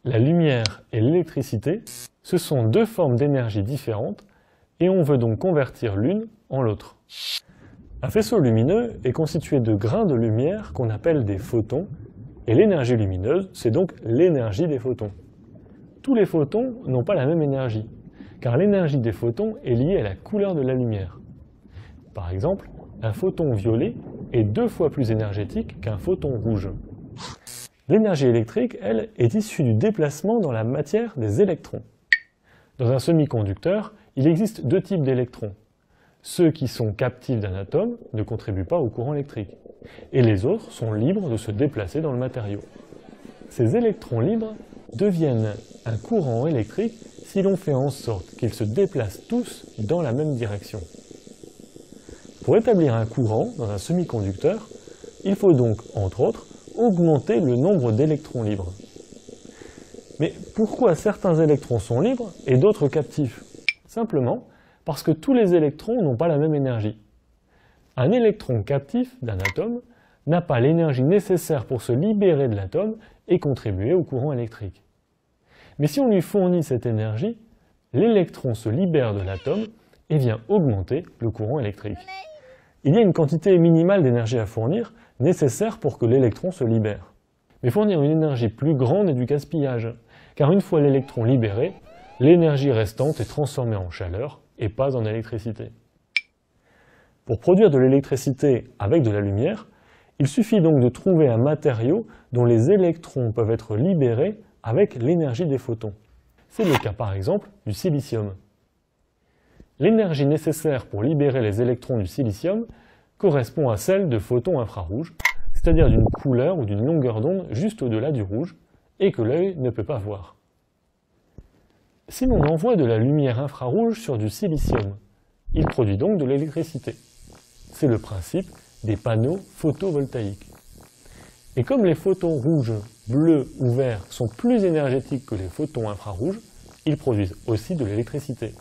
La lumière et l'électricité, ce sont deux formes d'énergie différentes et on veut donc convertir l'une en l'autre. Un faisceau lumineux est constitué de grains de lumière qu'on appelle des photons et l'énergie lumineuse, c'est donc l'énergie des photons. Tous les photons n'ont pas la même énergie, car l'énergie des photons est liée à la couleur de la lumière. Par exemple, un photon violet est 2 fois plus énergétique qu'un photon rouge. L'énergie électrique, elle, est issue du déplacement dans la matière des électrons. Dans un semi-conducteur, il existe 2 types d'électrons. Ceux qui sont captifs d'un atome ne contribuent pas au courant électrique, et les autres sont libres de se déplacer dans le matériau. Ces électrons libres deviennent un courant électrique si l'on fait en sorte qu'ils se déplacent tous dans la même direction. Pour établir un courant dans un semi-conducteur, il faut donc, entre autres, augmenter le nombre d'électrons libres. Mais pourquoi certains électrons sont libres et d'autres captifs? Simplement parce que tous les électrons n'ont pas la même énergie. Un électron captif d'un atome n'a pas l'énergie nécessaire pour se libérer de l'atome et contribuer au courant électrique. Mais si on lui fournit cette énergie, l'électron se libère de l'atome et vient augmenter le courant électrique. Il y a une quantité minimale d'énergie à fournir, nécessaire pour que l'électron se libère. Mais fournir une énergie plus grande est du gaspillage, car une fois l'électron libéré, l'énergie restante est transformée en chaleur et pas en électricité. Pour produire de l'électricité avec de la lumière, il suffit donc de trouver un matériau dont les électrons peuvent être libérés avec l'énergie des photons. C'est le cas par exemple du silicium. L'énergie nécessaire pour libérer les électrons du silicium correspond à celle de photons infrarouges, c'est-à-dire d'une couleur ou d'une longueur d'onde juste au-delà du rouge, et que l'œil ne peut pas voir. Si l'on envoie de la lumière infrarouge sur du silicium, il produit donc de l'électricité. C'est le principe des panneaux photovoltaïques. Et comme les photons rouges, bleus ou verts sont plus énergétiques que les photons infrarouges, ils produisent aussi de l'électricité.